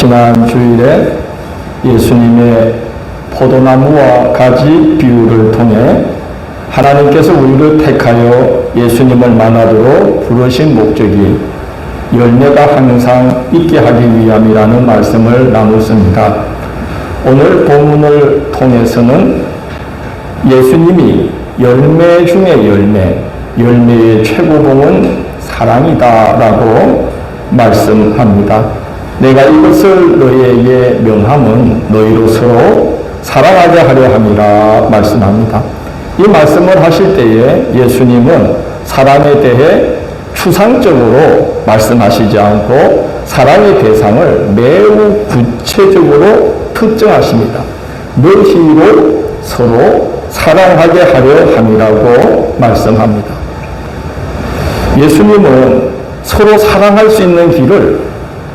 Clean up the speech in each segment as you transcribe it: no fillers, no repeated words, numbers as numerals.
지난 주일에 예수님의 포도나무와 가지 비유를 통해 하나님께서 우리를 택하여 예수님을 만나도록 부르신 목적이 열매가 항상 있게 하기 위함이라는 말씀을 나눴습니다. 오늘 본문을 통해서는 예수님이 열매 중에 열매의 최고봉은 사랑이다라고 말씀합니다. 내가 이것을 너희에게 명함은 너희로 서로 사랑하게 하려 함이라 말씀합니다. 이 말씀을 하실 때에 예수님은 사랑에 대해 추상적으로 말씀하시지 않고 사랑의 대상을 매우 구체적으로 특정하십니다. 너희로 서로 사랑하게 하려 함이라고 말씀합니다. 예수님은 서로 사랑할 수 있는 길을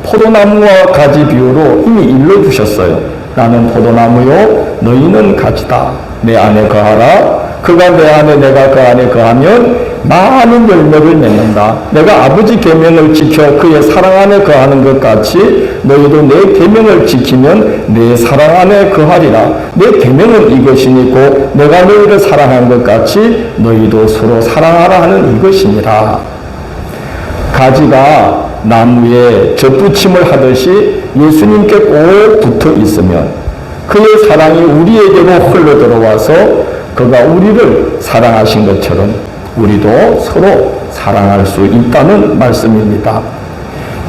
포도나무와 가지 비유로 이미 일러주셨어요. 나는 포도나무요 너희는 가지다. 내 안에 거하라. 그가 내 안에 내가 그 안에 거하면 많은 열매를 맺는다. 내가 아버지 계명을 지켜 그의 사랑 안에 거하는 것 같이 너희도 내 계명을 지키면 내 사랑 안에 거하리라. 내 계명은 이것이니고 내가 너희를 사랑한 것 같이 너희도 서로 사랑하라 하는 이것이니라. 가지가 나무에 젖붙임을 하듯이 예수님께 꼭 붙어 있으면 그의 사랑이 우리에게로 흘러 들어와서 그가 우리를 사랑하신 것처럼 우리도 서로 사랑할 수 있다는 말씀입니다.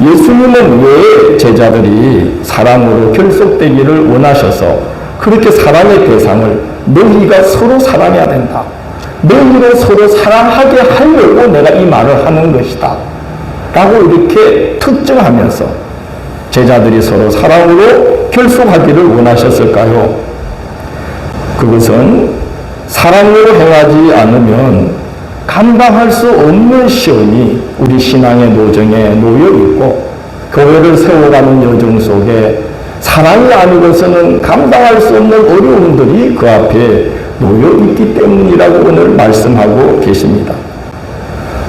예수님은 왜 제자들이 사랑으로 결속되기를 원하셔서 그렇게 사랑의 대상을 너희가 서로 사랑해야 된다. 너희로 서로 사랑하게 하려고 내가 이 말을 하는 것이다. 라고 이렇게 특정하면서 제자들이 서로 사랑으로 결속하기를 원하셨을까요? 그것은 사랑으로 행하지 않으면 감당할 수 없는 시험이 우리 신앙의 노정에 놓여 있고 교회를 세워가는 여정 속에 사랑이 아니고서는 감당할 수 없는 어려움들이 그 앞에 놓여 있기 때문이라고 오늘 말씀하고 계십니다.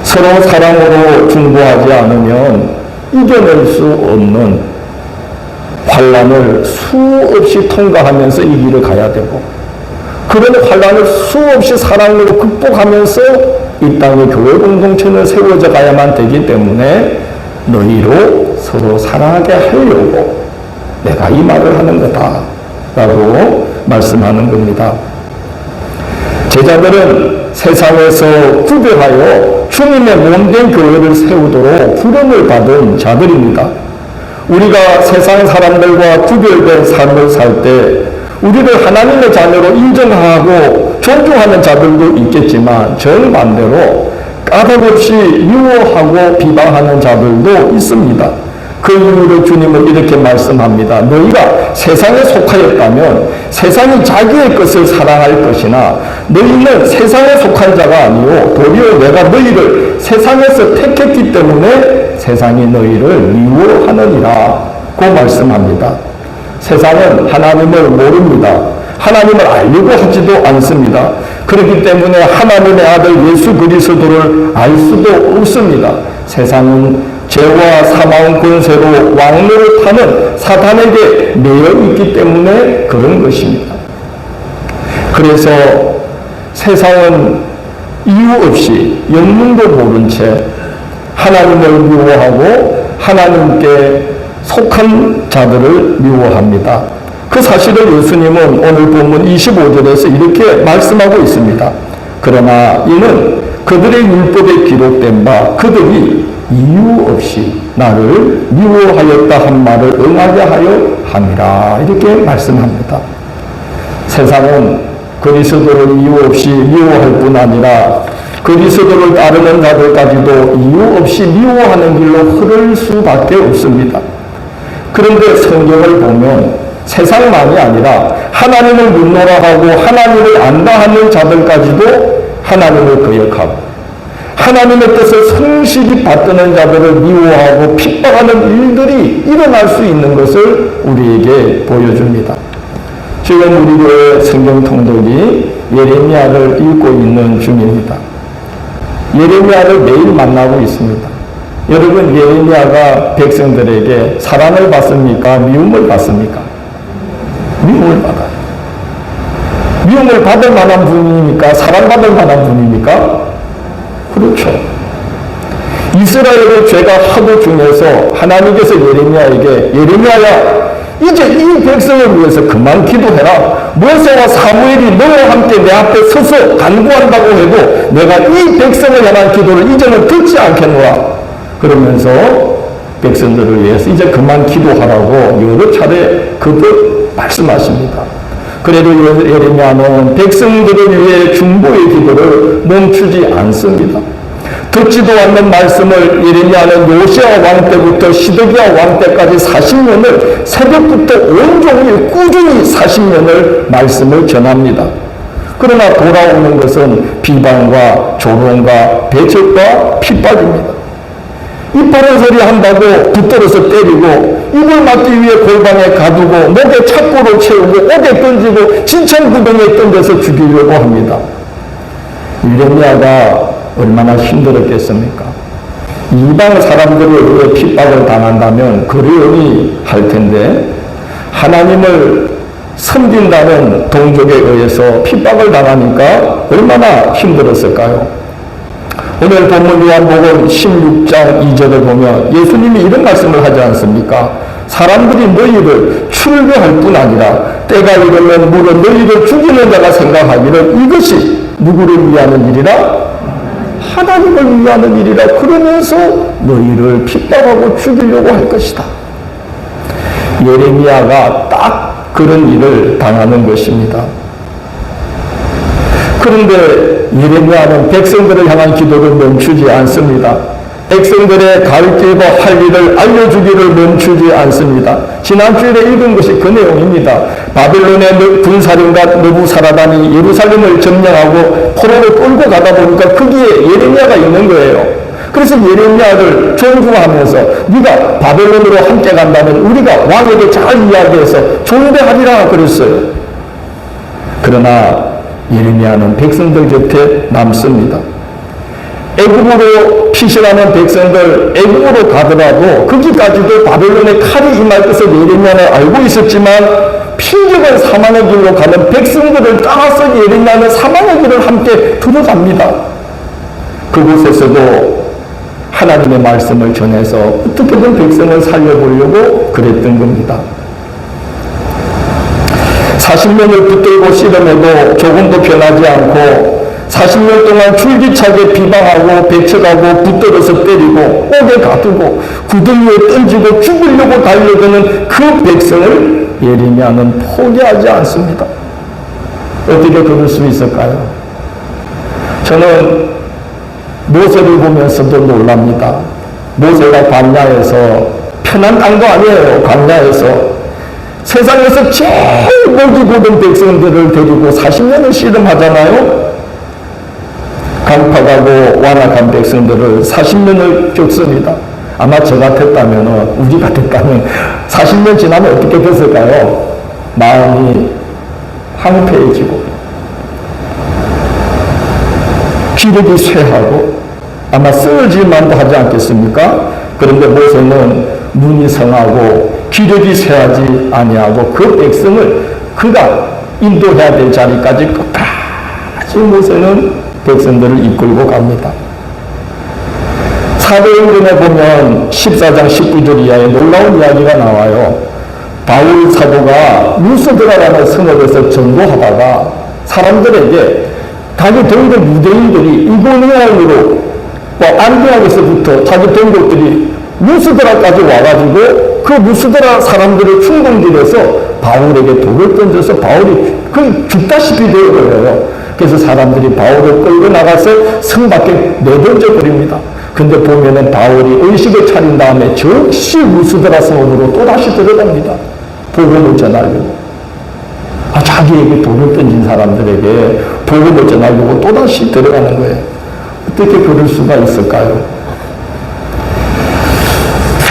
서로 사랑으로 중보하지 않으면 이겨낼 수 없는 환난을 수없이 통과하면서 이 길을 가야 되고 그런 환난을 수없이 사랑으로 극복하면서 이 땅의 교회 공동체는 세워져 가야만 되기 때문에 너희로 서로 사랑하게 하려고 내가 이 말을 하는 거다 라고 말씀하는 겁니다. 제자들은 세상에서 구별하여 주님의 몸된 교회를 세우도록 부름을 받은 자들입니다. 우리가 세상 사람들과 구별된 삶을 살 때 우리를 하나님의 자녀로 인정하고 존중하는 자들도 있겠지만 정반대로 까닭없이 미워하고 비방하는 자들도 있습니다. 그 이유로 주님은 이렇게 말씀합니다. 너희가 세상에 속하였다면 세상이 자기의 것을 사랑할 것이나 너희는 세상에 속한 자가 아니요 도리어 내가 너희를 세상에서 택했기 때문에 세상이 너희를 미워하느니라 고 말씀합니다. 세상은 하나님을 모릅니다. 하나님을 알려고 하지도 않습니다. 그렇기 때문에 하나님의 아들 예수 그리스도를 알 수도 없습니다. 세상은 죄와 사망 권세로 왕노를 타는 사탄에게 매여 있기 때문에 그런 것입니다. 그래서 세상은 이유 없이 영문도 모른 채 하나님을 미워하고 하나님께 속한 자들을 미워합니다. 그 사실을 예수님은 오늘 본문 25절에서 이렇게 말씀하고 있습니다. 그러나 이는 그들의 율법에 기록된 바 그들이 이유 없이 나를 미워하였다 한 말을 응하게 하여 함이라 이렇게 말씀합니다. 세상은 그리스도를 이유 없이 미워할 뿐 아니라 그리스도를 따르는 자들까지도 이유 없이 미워하는 길로 흐를 수밖에 없습니다. 그런데 성경을 보면 세상만이 아니라 하나님을 묻노라 하고 하나님을 안다 하는 자들까지도 하나님을 거역하고 하나님의 뜻을 성실히 받드는 자들을 미워하고 핍박하는 일들이 일어날 수 있는 것을 우리에게 보여줍니다. 지금 우리 교회 성경 통독이 예레미야를 읽고 있는 중입니다. 예레미야를 매일 만나고 있습니다. 여러분, 예레미야가 백성들에게 사랑을 받습니까? 미움을 받습니까? 미움을 받아요. 미움을 받을 만한 분입니까? 사랑받을 만한 분입니까? 그렇죠. 이스라엘의 죄가 하도 중해서 하나님께서 예레미야야, 이제 이 백성을 위해서 그만 기도해라. 모세와 사무엘이 너와 함께 내 앞에 서서 간구한다고 해도 내가 이 백성을 향한 기도를 이제는 듣지 않겠노라. 그러면서 백성들을 위해서 이제 그만 기도하라고 여러 차례 그들 말씀하십니다. 그래도 예레미야는 백성들을 위해 중보의 기도를 멈추지 않습니다. 듣지도 않는 말씀을 예레미야는 요시야 왕 때부터 시드기야 왕 때까지 40년을 새벽부터 온종일 꾸준히 40년을 말씀을 전합니다. 그러나 돌아오는 것은 비방과 조롱과 배척과 핍박입니다. 이빠른 소리 한다고 붙들어서 때리고 입을 막기 위해 골방에 가두고 목에 착고로 채우고 옥에 던지고 진천구덩이에 던져서 죽이려고 합니다. 예레미야가 얼마나 힘들었겠습니까? 이방 사람들을 위해 핍박을 당한다면 그러려니 할 텐데 하나님을 섬긴다는 동족에 의해서 핍박을 당하니까 얼마나 힘들었을까요? 오늘 본문 요한복음 16장 2절을 보면 예수님이 이런 말씀을 하지 않습니까? 사람들이 너희를 출교할 뿐 아니라 때가 이르면 물론 너희를 죽이는 자가 생각하기를 이것이 누구를 위하는 일이라? 하나님을 위하는 일이라. 그러면서 너희를 핍박하고 죽이려고 할 것이다. 예레미야가 딱 그런 일을 당하는 것입니다. 그런데 예레미야는 백성들을 향한 기도를 멈추지 않습니다. 백성들의 갈 길과 할 일을 알려주기를 멈추지 않습니다. 지난주에 읽은 것이 그 내용입니다. 바벨론의 군사령관 느부사라단이 예루살렘을 점령하고 포로를 끌고 가다 보니까 거기에 예레미야가 있는 거예요. 그래서 예레미야를 존중하면서 네가 바벨론으로 함께 간다면 우리가 왕에게 잘 이야기해서 존대하리라 그랬어요. 그러나 예레미야는 백성들 곁에 남습니다. 애굽으로 피신하는 백성들 애굽으로 가더라도 거기까지도 바벨론의 칼이 임할 것을 예레미야는 알고 있었지만 피적은 사망의 길로 가는 백성들을 따라서 예레미야는 사망의 길을 함께 들어갑니다. 그곳에서도 하나님의 말씀을 전해서 어떻게든 백성을 살려보려고 그랬던 겁니다. 40년을 붙들고 씨름해도 조금도 변하지 않고 40년 동안 줄기차게 비방하고 배척하고 붙들어서 때리고 옥에 가두고 구덩이에 던지고 죽으려고 달려드는 그 백성을 예레미야는 포기하지 않습니다. 어떻게 그럴 수 있을까요? 저는 모세를 보면서도 놀랍니다. 모세가 광야에서 편한 땅도 아니에요. 광야에서 세상에서 제일 목이 고든 백성들을 데리고 40년을 씨름하잖아요. 강팍하고 완악한 백성들을 40년을 겪습니다. 아마 저 같았다면, 우리 같았다면 40년 지나면 어떻게 됐을까요? 마음이 황폐해지고 기력이 쇠하고 아마 쓰러질 만도 하지 않겠습니까? 그런데 모세는 눈이 성하고 기력이 쇠하지 아니하고 그 백성을 그가 인도해야 될 자리까지 끝까지 모세는 백성들을 이끌고 갑니다. 사도행전에 보면 14장 19절 이하에 놀라운 이야기가 나와요. 바울 사도가 루스드라라는 성읍에서 전도하다가 사람들에게 자기 동족 유대인들이 이고니온으로 안디옥에서부터 자기 동족들이 루스드라까지 와가지고 그 루스드라 사람들을 충동질해서 바울에게 돌을 던져서 바울이 죽다시피 되어 버려요. 그래서 사람들이 바울을 끌고 나가서 성 밖에 내던져 버립니다. 근데 보면은 바울이 의식을 차린 다음에 즉시 루스드라 성으로 또다시 들어갑니다. 복음을 전하려고. 자기에게 돌을 던진 사람들에게 복음을 전하려고 또다시 들어가는 거예요. 어떻게 그럴 수가 있을까요?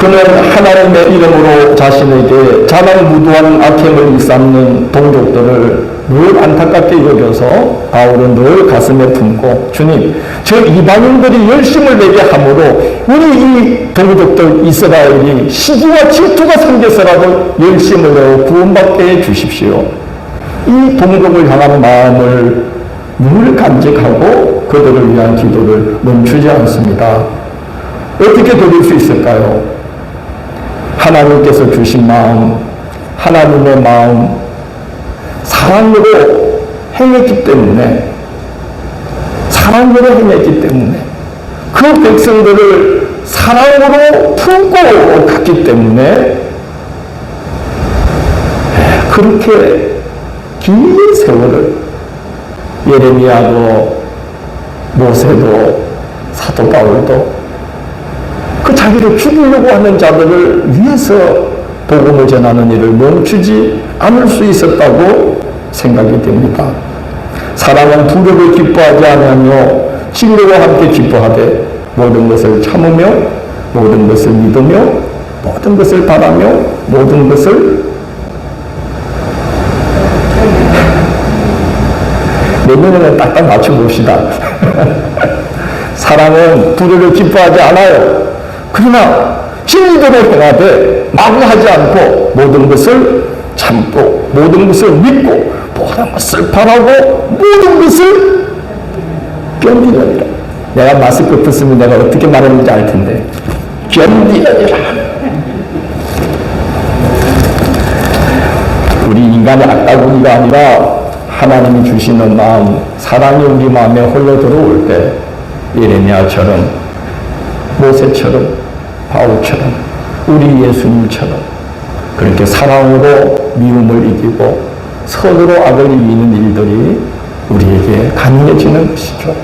그는 하나님의 이름으로 자신에게 자랑무도한 악행을 일삼는 동족들을 늘 안타깝게 여겨서 바울은 늘 가슴에 품고, 주님, 저 이방인들이 열심을 내게 함으로 우리 이 동족들 이스라엘이 시기와 질투가 생겨서라도 열심을 내어 구원받게 해 주십시오. 이 동족을 향한 마음을 늘 간직하고 그들을 위한 기도를 멈추지 않습니다. 어떻게 드릴 수 있을까요? 하나님께서 주신 마음, 하나님의 마음, 사랑으로 행했기 때문에, 그 백성들을 사랑으로 품고 갔기 때문에 그렇게 긴 세월을 예레미야도 모세도 사도 바울도 그 자기를 죽이려고 하는 자들을 위해서 복음을 전하는 일을 멈추지 않을 수 있었다고 생각이 됩니다. 사랑은 부르를 기뻐하지 아니하며 진리와 함께 기뻐하되 모든 것을 참으며 모든 것을 믿으며 모든 것을 바라며 모든 것을 내년에는 딱딱 맞춰봅시다. 사랑은 부르를 기뻐하지 않아요. 그러나 진리대로 행하되 마구하지 않고 모든 것을 참고 모든 것을 믿고 모든 것을 바라고 모든 것을 견디느니라. 내가 마스크 붙으면 내가 어떻게 말했는지 알 텐데, 견디느니라. 우리 인간의 악다구니가 아니라 하나님이 주시는 마음, 사랑이 우리 마음에 홀로 들어올 때 예레미야처럼, 모세처럼, 바울처럼, 우리 예수님처럼 그렇게 사랑으로 미움을 이기고 선으로 악을 이기는 일들이 우리에게 가능해지는 것이죠.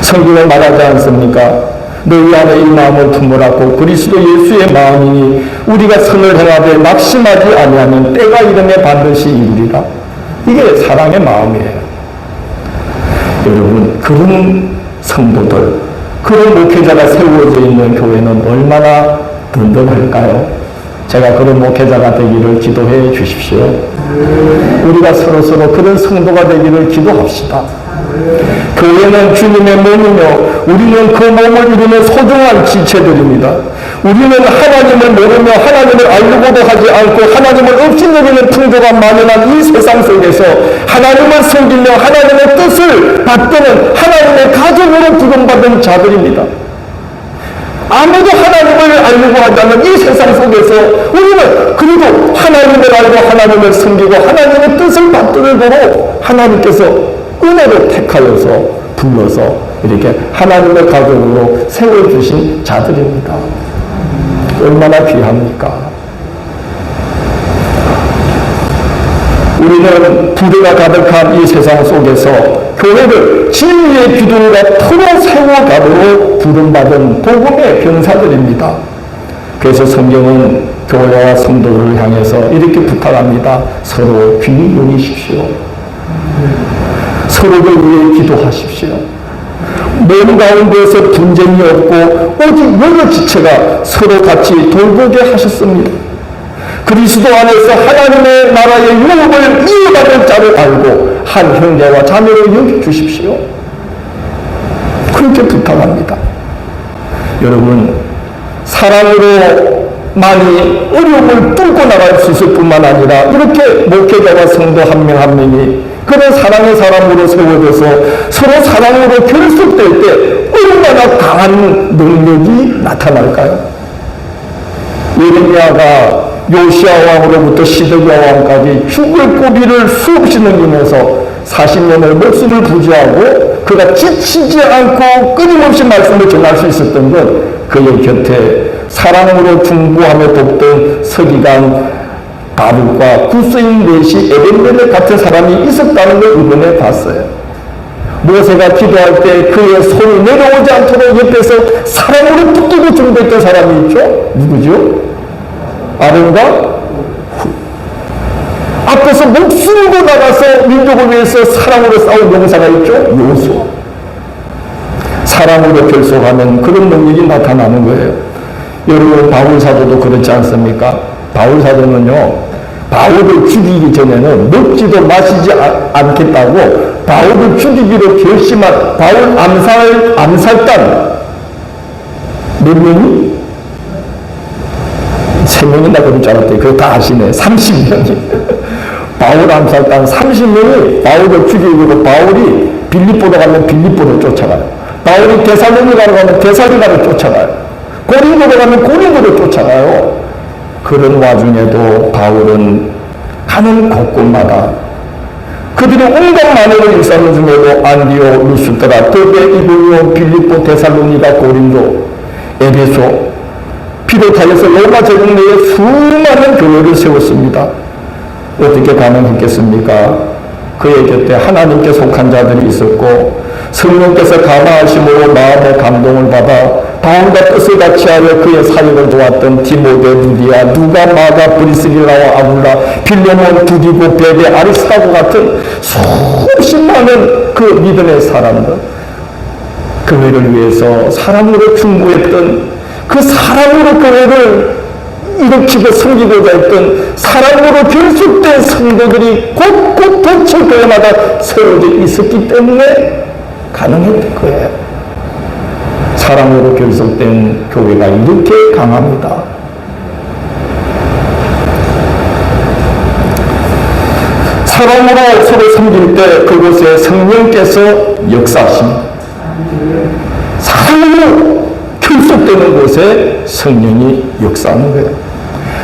성경에 말하지 않습니까? 너희 안에 이 마음을 품으라고 그리스도 예수의 마음이니 우리가 선을 행하되 낙심하지 아니하면 때가 이르매 반드시 이루리라. 이게 사랑의 마음이에요. 여러분, 그런 성도들, 그런 목회자가 세워져 있는 교회는 얼마나 든든할까요? 제가 그런 목회자가 되기를 기도해 주십시오. 우리가 서로 그런 성도가 되기를 기도합시다. 교회는 주님의 몸이며 우리는 그 몸을 이루는 소중한 지체들입니다. 우리는 하나님을 모르며 하나님을 알려고도 하지 않고 하나님을 없이 누리는 풍조가 만연한 이 세상 속에서 하나님을 섬기며 하나님의 뜻을 받드는 하나님의 가족으로 부름받은 자들입니다. 아무도 하나님을 알려고 하지 않는 이 세상 속에서 우리는 그래도 하나님을 알고 하나님을 섬기고 하나님의 뜻을 받들도록 하나님께서 은혜로 택하여서 불러서 이렇게 하나님의 가족으로 세워주신 자들입니다. 얼마나 귀합니까? 우리는 부대가 가득한 이 세상 속에서 교회를 진리의 기둥과 틀어 세워가도록 부름받은 복음의 병사들입니다. 그래서 성경은 교회와 성도를 향해서 이렇게 부탁합니다. 서로 귀 여니십시오. 서로를 위해 기도하십시오. 몸 가운데에서 분쟁이 없고 오직 여러 지체가 서로 같이 돌보게 하셨습니다. 그리스도 안에서 하나님의 나라의 유업을 이어받을 자를 알고 한 형제와 자매로 여겨주십시오. 그렇게 부탁합니다. 여러분, 사랑으로 많이 어려움을 뚫고 나갈 수 있을 뿐만 아니라 이렇게 목회자와 성도 한 명 한 명이 그런 사랑의 사람으로 세워져서 서로 사랑으로 결속될 때 얼마나 강한 능력이 나타날까요? 예레미야가 요시야 왕으로부터 시드기야 왕까지 죽을 고비를 수없이 넘기면서 40년을 목숨을 부지하고 그가 지치지 않고 끊임없이 말씀을 전할 수 있었던 것, 그의 곁에 사랑으로 중보하며 돕던 서기관 바룩과 구스인 넷이 에벤멜렉 같은 사람이 있었다는 걸 이번에 봤어요. 모세가 기도할 때 그의 손이 내려오지 않도록 옆에서 사랑으로 붙들고 중보했던 사람이 있죠? 누구죠? 아론과 훌. 앞에서 목숨을 걸고 나가서 민족을 위해서 사랑으로 싸운 용사가 있죠? 요수아. 사랑으로 결속하는 그런 능력이 나타나는 거예요. 여러분 바울 사도도 그렇지 않습니까? 바울 사도는요, 바울을 죽이기 전에는 먹지도 마시지 않겠다고 바울을 죽이기로 결심한 바울 암살단 몇 명이? 3명이나 그럴 줄 알았더니 그거 다 아시네. 30명이. 바울 암살단 30명이 바울을 죽이고 바울이 빌립보로 가면 빌립보를 쫓아가요. 바울이 데살로니가로 가면 데살로니가를 쫓아가요. 고린도로 가면 고린도를 쫓아가요. 그런 와중에도 바울은 가는 곳곳마다 그들이 온갖 만행을 일삼는 중에도 안디오, 루스드라, 더베, 이고니온, 빌립보, 데살로니가, 고린도, 에베소 비롯하여서 로마 제국 내에 수많은 교회를 세웠습니다. 어떻게 가능했겠습니까? 그의 곁에 하나님께 속한 자들이 있었고 성령께서 감화하심으로 마음의 감동을 받아 바울과 뜻을 같이하여 그의 사역을 도왔던 디모데, 누디아, 누가, 마가, 브리스길라와 아굴라, 빌레몬, 두디고, 베베, 아리스타고 같은 수십 많은 그 믿음의 사람들, 교회를 위해서 사람으로 충고했던 그 사람으로 교회를 일으키고 섬기고자 했던 사람으로 결속된 성도들이 곳곳 도처 교회마다 세워져 있었기 때문에 가능했던 거예요. 사람으로 결속된 교회가 이렇게 강합니다. 사람으로 서로 섬길 때 그곳에 성령께서 역사하십니다. 사람으로 결속되는 곳에 성령이 역사하는 거예요.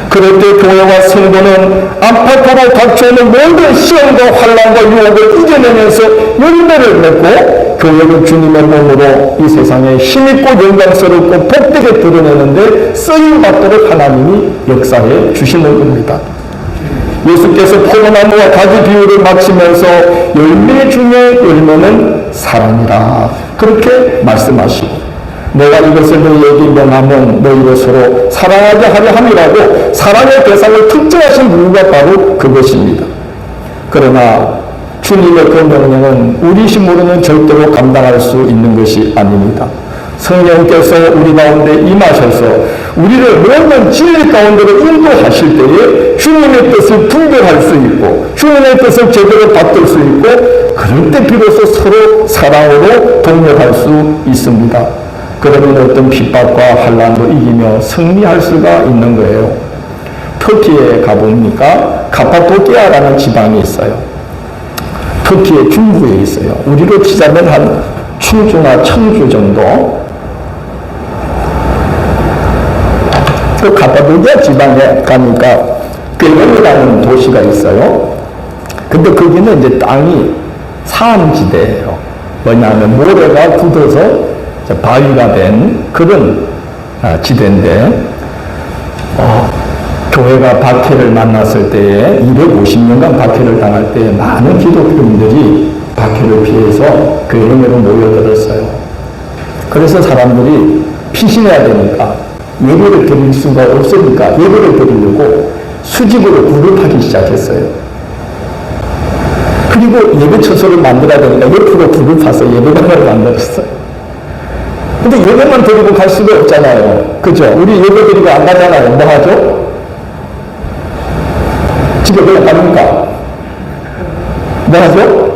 그럴 때 교회와 성도는 안팎으로 닥쳐오는 모든 시험과 환난과 유혹을 이겨내면서 열매를 맺고 교회는 주님의 몸으로 이 세상에 힘있고 영광스럽고 복되게 드러내는데 쓰임받도록 하나님이 역사해 주시는 겁니다. 예수께서 포도나무와 가지 비유를 마치면서 열매 중에 열매는 사랑이라 그렇게 말씀하시고 내가 이것을 너희에게 명하면 너희로 서로 사랑하게 하려 함이라고 사랑의 대상을 특정하신 이유가 바로 그것입니다. 그러나 주님의 그 명령은 우리 힘으로는 절대로 감당할 수 있는 것이 아닙니다. 성령께서 우리 가운데 임하셔서 우리를 모든 진리 가운데로 인도하실 때에 주님의 뜻을 분별할 수 있고 주님의 뜻을 제대로 받들 수 있고 그럴 때 비로소 서로 사랑으로 동력할 수 있습니다. 그러면 어떤 핍박과 환난도 이기며 승리할 수가 있는 거예요. 터키에 가보니까 카파도키아라는 지방이 있어요. 터키의 중부에 있어요. 우리로 치자면 한 충주나 청주 정도. 그 카파도키아 지방에 가니까 괴렘이라는 도시가 있어요. 근데 거기는 이제 땅이 산지대예요. 뭐냐면 모래가 굳어서 바위가 된 그런 지대인데 교회가 박해를 만났을 때에 250년간 박해를 당할 때 많은 기독교인들이 박해를 피해서 그 영예로 모여들었어요. 그래서 사람들이 피신해야 되니까 예배를 드릴 수가 없으니까 예배를 드리려고 수직으로 굴을 파기 시작했어요. 그리고 예배 처소를 만들어야 되니까 옆으로 굴을 파서 예배당을 만들었어요. 근데 예배만 드리고 갈 수가 없잖아요. 그죠? 우리 예배 드리고 안 가잖아요. 뭐 하죠? 집에 그냥 갑니까? 뭐 하죠?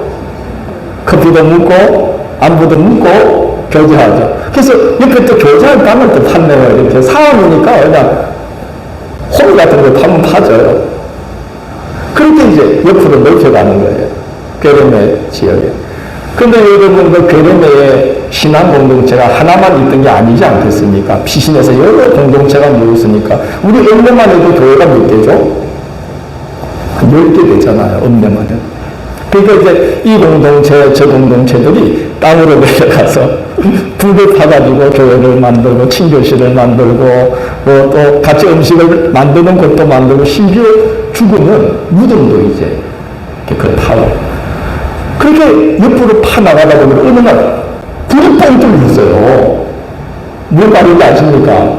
커피도 먹고, 안부도 먹고, 교제하죠. 그래서 옆에 또 교제할 방을 또 판매요. 이렇게 사람이니까 그냥 홀 같은 거 파면 파져요. 그렇게 이제 옆으로 넓혀가는 거예요. 괴렘의 지역에. 근데 여러분, 그 괴렘의 신앙 공동체가 하나만 있던 게 아니지 않겠습니까? 피신해서 여러 공동체가 모였으니까. 우리 읍내만 해도 교회가 몇 개죠? 10개 되잖아요, 읍내만 해도. 그러니까 이제 이 공동체, 저 공동체들이 땅으로 내려가서 불을 파가지고 교회를 만들고, 친교실을 만들고, 또 같이 음식을 만드는 것도 만들고, 심지어 죽으면 무덤도 이제 그걸 파고. 그렇게 옆으로 파나가다 보면 어느 날 불이 뻥 뚫렸어요. 뭘 말인지 아십니까?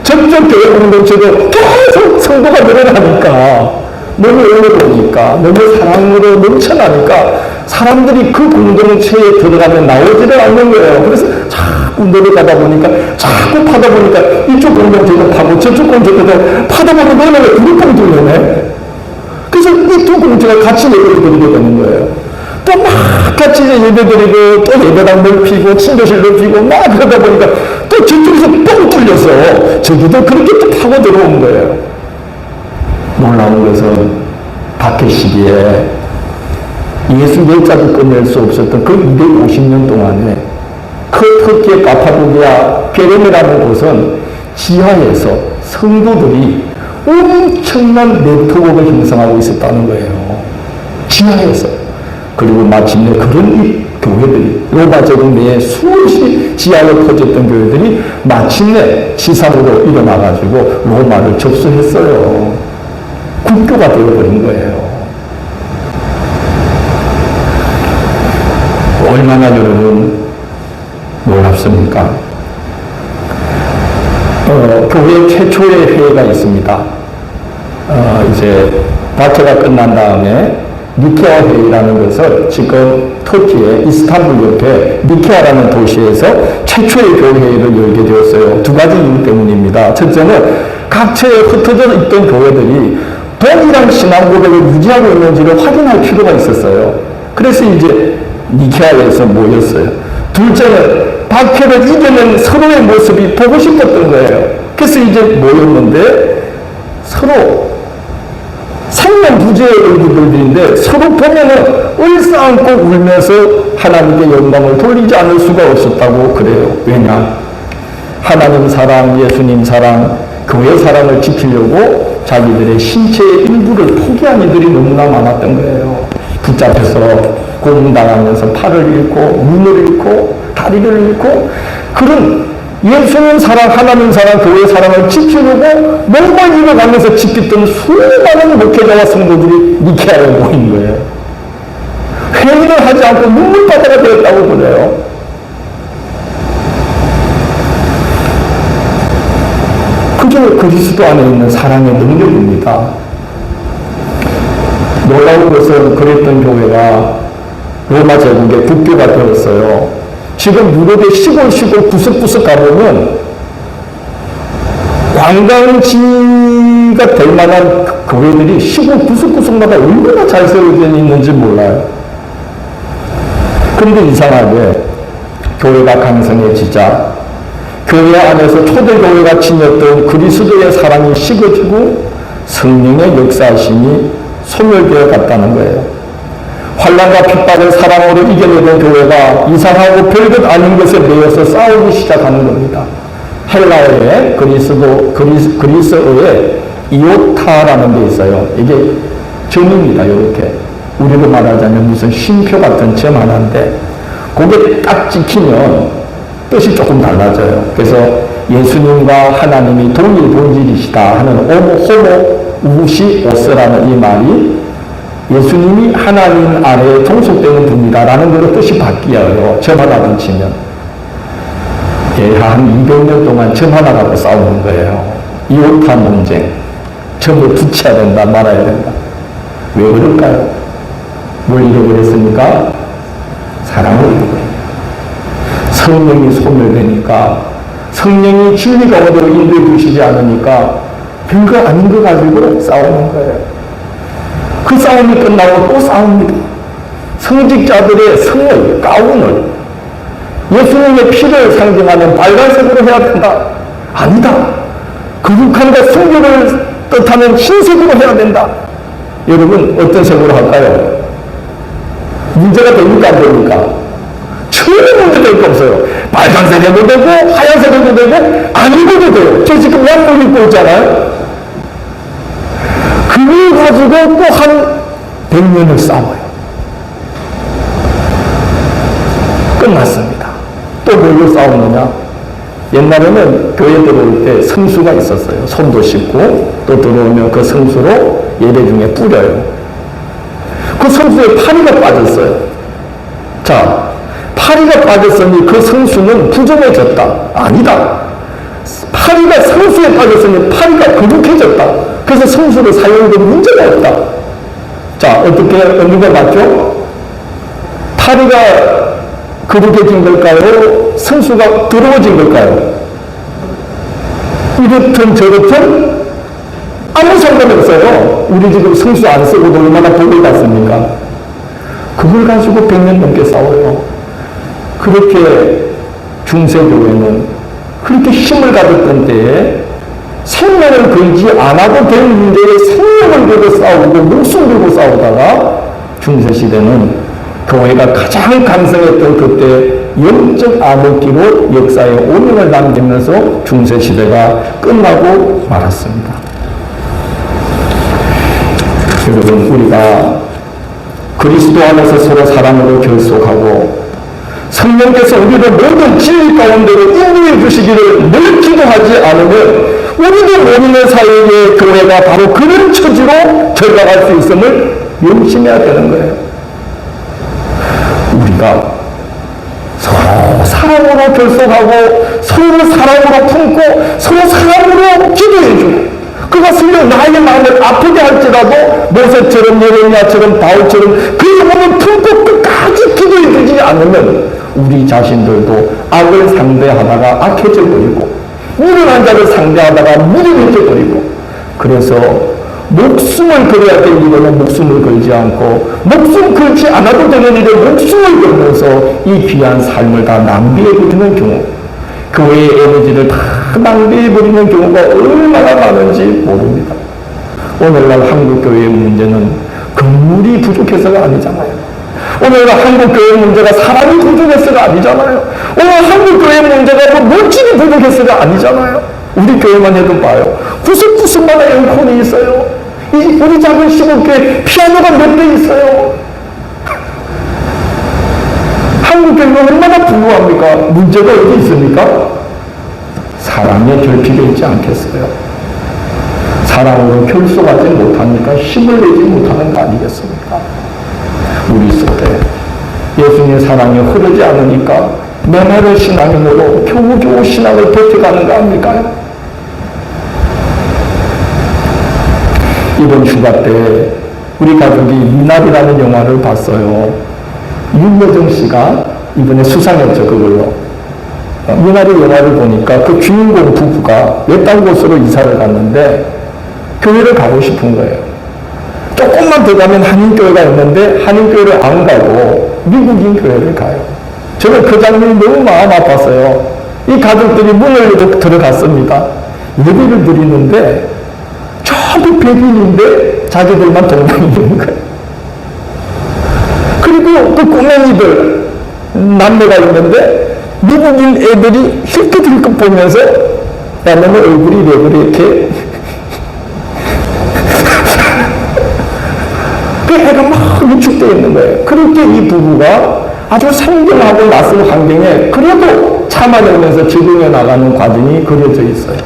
점점 교회 공동체도 계속 성도가 늘어나니까 너무 어려우니까, 너무 사랑으로 넘쳐나니까 사람들이 그 공동체에 들어가면 나오지를 않는 거예요. 그래서 자꾸 내려가다 보니까, 자꾸 파다 보니까 이쪽 공동체도 파고 저쪽 공동체도 파다 보면 너는 왜 두리뻥 뚫려네? 그래서 이 두 공동체가 같이 예배를 드리게 되는 거예요. 또 막 같이 예배 드리고, 또 예배당 넓히고, 친교실 넓히고, 막 그러다 보니까 또 저쪽에서 뻥 뚫려서 저기도 그렇게 또 파고 들어온 거예요. 놀라운 것은 박해 시기에 예수 열자도 끝낼 수 없었던 그 250년 동안에 그 터키의 카파도키아 베레메라는 곳은 지하에서 성도들이 엄청난 네트워크를 형성하고 있었다는 거예요. 지하에서. 그리고 마침내 그런 이 교회들이, 로마 제국 내에 수없이 지하에 퍼졌던 교회들이 마침내 지상으로 일어나가지고 로마를 접수했어요. 국교가 되어버린 거예요. 얼마나 여러분 놀랍습니까? 교회 최초의 회의가 있습니다. 이제 박해가 끝난 다음에 니케아 회의라는 것을 지금 터키의 이스탄불 옆에 니케아라는 도시에서 최초의 교회회의를 열게 되었어요. 두 가지 이유 때문입니다. 첫째는 각처에 흩어져 있던 교회들이 동일한 신앙 고백을 유지하고 있는지를 확인할 필요가 있었어요. 그래서 이제 니케아에서 모였어요. 둘째는 박해를 이겨낸 서로의 모습이 보고 싶었던 거예요. 그래서 이제 모였는데 서로 생명부재의 얼굴들인데 서로 보면은 얼싸안고 울면서 하나님께 영광을 돌리지 않을 수가 없었다고 그래요. 왜냐? 하나님 사랑, 예수님 사랑, 교회 사랑을 지키려고 자기들의 신체의 일부를 포기한 이들이 너무나 많았던 거예요. 붙잡혀서 고문당하면서 팔을 잃고 눈을 잃고 다리를 잃고 그런 예수님 사랑, 하나님 사랑, 교회 사랑을 지키려고 몸만 잃어가면서 지켰던 수많은 목회자와 성도들이 니케아에 모인 거예요. 회의를 하지 않고 눈물바다가 되었다고 그래요. 그저 그리스도 안에 있는 사랑의 능력입니다. 놀라운 것은 그랬던 교회가 로마 제국의 국교가 되었어요. 지금 유럽의 시골 구석구석 가보면 관광지가 될 만한 교회들이 시골 구석구석마다 얼마나 잘 세워져 있는지 몰라요. 그런데 이상하게 교회가 강성해지자 교회 안에서 초대교회가 지녔던 그리스도의 사랑이 식어지고 성령의 역사하심이 소멸되어 갔다는 거예요. 환난과 핍박을 사랑으로 이겨내던 교회가 이상하고 별것 아닌 것에 매여서 싸우기 시작하는 겁니다. 헬라어에 그리스어에 이오타라는 게 있어요. 이게 점입니다. 이렇게 우리로 말하자면 무슨 쉼표 같은 점 하나인데 그게 딱 찍히면 뜻이 조금 달라져요. 그래서 예수님과 하나님이 동일 본질이시다 하는 호모 우시 오스라는 이 말이 예수님이 하나님 아래에 종속되는 분이다라는 걸로 뜻이 바뀌어요. 점 하나 던치면. 예, 한 200년 동안 점 하나 갖고 싸우는 거예요. 이오타 논쟁. 점을 붙여야 된다, 말아야 된다. 왜 그럴까요? 뭘 잃어버렸습니까? 사랑을 잃어버립니다. 성령이 소멸되니까, 성령이 진리 가운데로 인도해 주시지 않으니까 별거 아닌 거 가지고 싸우는 거예요. 그 싸움이 끝나고 또 싸웁니다. 성직자들의 성을, 가운을 예수님의 피를 상징하는 빨간색으로 해야 된다. 아니다. 거룩함과 성결을 뜻하는 흰색으로 해야 된다. 여러분 어떤 색으로 할까요? 문제가 됩니까? 안 됩니까? 전혀 문제될 거 없어요. 빨간색 해도 되고 하얀색 해도 되고 안 입어도 돼요. 저 지금 양복 입고 있잖아요. 그걸 가지고 또 한 100년을 싸워요. 끝났습니다. 또 뭘로 싸우느냐? 옛날에는 교회 들어올 때 성수가 있었어요. 손도 씻고 또 들어오면 그 성수로 예배 중에 뿌려요. 그 성수에 파리가 빠졌어요. 자, 파리가 빠졌으니 그 성수는 부정해졌다. 아니다. 파리가 성수에 빠졌으니 파리가 거룩해졌다. 그래서 성수를 사용해도 문제가 없다. 자, 어떻게 얻는 거 맞죠? 다리가 거룩해진 걸까요? 성수가 더러워진 걸까요? 이렇든 저렇든 아무 상관없어요. 우리 지금 성수 안 쓰고도 얼마나 복을 받습니까? 그걸 가지고 100년 넘게 싸워요. 그렇게 중세교회는 그렇게 힘을 가졌던 때에 생명을 걸지 않아도 될 문제에 생명을 걸고 싸우고 목숨 걸고 싸우다가 중세시대는 교회가 가장 강성했던 그때 영적 암흑기로 역사에 오명을 남기면서 중세시대가 끝나고 말았습니다. 여러분, 우리가 그리스도 안에서 서로 사랑으로 결속하고 성령께서 우리를 모든 진리 가운데로 인도해 주시기를 늘 기도하지 않으면 우리도 모르는 사이에 교회가 바로 그런 처지로 절박할 수 있음을 명심해야 되는 거예요. 우리가 서로 사랑으로 결속하고 서로 사랑으로 품고 서로 사랑으로 기도해주고 그것을 나의 마음을 아프게 할지라도 모세처럼 예레미야처럼 바울처럼 그 영혼을 품고 끝까지 기도해주지 않으면 우리 자신들도 악을 상대하다가 악해져 버리고 미련한 자를 상대하다가 미련해져 버리고 그래서 목숨을 걸어야 될 일에는 목숨을 걸지 않고 목숨 걸지 않아도 되는 일에 목숨을 걸면서 이 귀한 삶을 다 낭비해버리는 경우 교회의 에너지를 다 낭비해버리는 경우가 얼마나 많은지 모릅니다. 오늘날 한국교회의 문제는 건물이 부족해서가 아니잖아요. 오늘날 한국교회 문제가 사람이 부족해서가 아니잖아요. 오늘 한국교회 문제가 뭐 물질이 부족해서가 아니잖아요. 우리 교회만 해도 봐요. 구석구석마다 에어컨이 있어요. 우리 작은 시골교회 피아노가 몇 대 있어요. 한국교회가 얼마나 부유합니까? 문제가 어디 있습니까? 사랑에 결핍이 있지 않겠어요? 사랑으로 결속하지 못하니까 힘을 내지 못하는 거 아니겠습니까? 우리 속에 예수님의 사랑이 흐르지 않으니까 메마른 신앙인으로 겨우겨우 신앙을 버텨가는 거 아닙니까? 이번 휴가 때 우리 가족이 미나리라는 영화를 봤어요. 윤여정 씨가 이번에 수상했죠, 그걸로. 미나리 영화를 보니까 그 주인공 부부가 외딴 곳으로 이사를 갔는데 교회를 가고 싶은 거예요. 조금만 더 가면 한인교회가 있는데 한인교회를 안 가고 미국인 교회를 가요. 저는 그 장면이 너무 마음 아팠어요. 이 가족들이 문을 들어갔습니다. 예배를 드리는데 전부 백인인데 자기들만 동양인인 거예요. 그리고 그 꼬맹이들 남매가 있는데 미국인 애들이 힐끗힐끗 보면서 야 너는 얼굴이 왜 그래 이렇게 그 애가 막 위축되어 있는 거예요. 그렇게 이 부부가 아주 상경하고 낯선 환경에 그래도 참아내면서 적응해 나가는 과정이 그려져 있어요.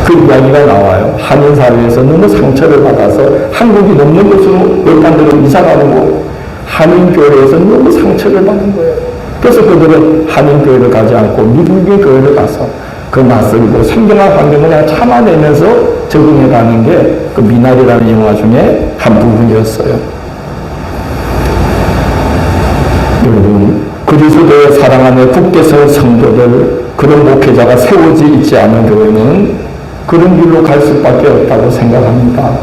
그 이야기가 나와요. 한인사회에서 너무 상처를 받아서 한국이 넘는 곳으로 외딴데로 이사가는 거 한인교회에서 너무 상처를 받는 거예요. 그래서 그들은 한인교회를 가지 않고 미국의 교회를 가서 그 낯설고 상경한 환경을 그냥 참아내면서 적응해가는 게 그 미나리라는 영화 중에 한 부분이었어요. 여러분, 그리스도의 사랑 안에 굳게 선 성도들, 그런 목회자가 세워지 있지 않은 교회는 그런 길로 갈 수밖에 없다고 생각합니다.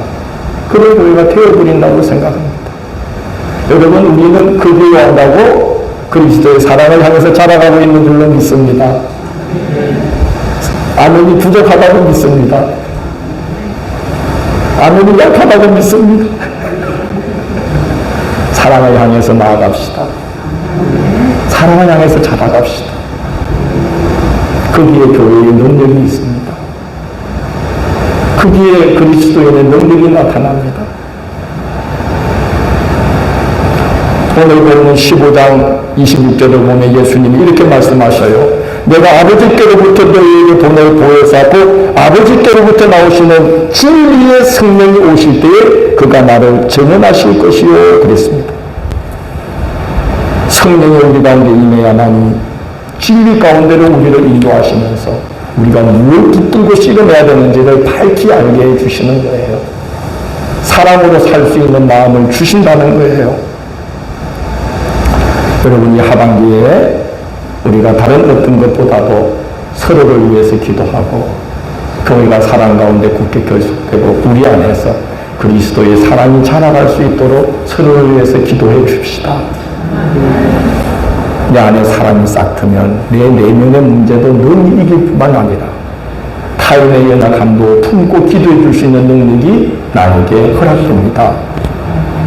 그런 교회가 되어버린다고 생각합니다. 여러분, 우리는 그 교회 한다고 그리스도의 사랑을 향해서 자라가고 있는 줄로 믿습니다. 아멘이 부족하다고 믿습니다. 아멘이 약하다고 믿습니다. 사랑을 향해서 나아갑시다. 사랑을 향해서 자라갑시다. 거기에 교회의 능력이 있습니다. 거기에 그리스도인의 능력이 나타납니다. 오늘 보는 15장 26절을 보면 예수님이 이렇게 말씀하셔요. 내가 아버지께로부터 너희에게 돈을 보혜사고 아버지께로부터 나오시는 진리의 성령이 오실 때에 그가 나를 증언하실 것이요 그랬습니다. 성령이 우리 가운데 임해야만 진리 가운데로 우리를 인도하시면서 우리가 뭘 붙들고 씨름해야 되는지를 밝히 알게 해주시는 거예요. 사랑으로 살 수 있는 마음을 주신다는 거예요. 여러분, 이 하반기에 우리가 다른 어떤 것보다도 서로를 위해서 기도하고 교회가 사랑 가운데 굳게 결속되고 우리 안에서 그리스도의 사랑이 자라갈 수 있도록 서로를 위해서 기도해 줍시다. 내 안에 사랑이 싹 트면 내 내면의 문제도 늘 이길 뿐만 아니라 타인의 연약함도 품고 기도해 줄 수 있는 능력이 나에게 허락됩니다.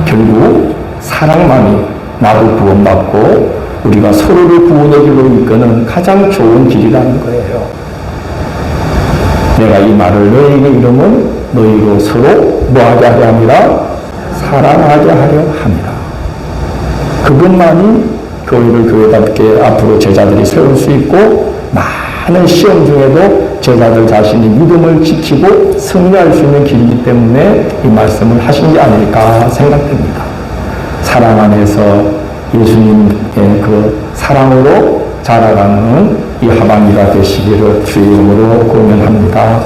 결국 사랑만이 나도 구원받고 우리가 서로를 구원의 길로 이끄는 가장 좋은 길이라는 거예요. 내가 이 말을 너희에게 이르면 너희로 서로 뭐하게 하려 함이라? 사랑하게 하려 함이라. 그것만이 교회를 교회답게 앞으로 제자들이 세울 수 있고 많은 시험 중에도 제자들 자신이 믿음을 지키고 승리할 수 있는 길이기 때문에 이 말씀을 하신 게 아닐까 생각됩니다. 사랑 안에서 예수님의 그 사랑으로 자라가는 이 하반기가 되시기를 주의 이름으로 공연합니다.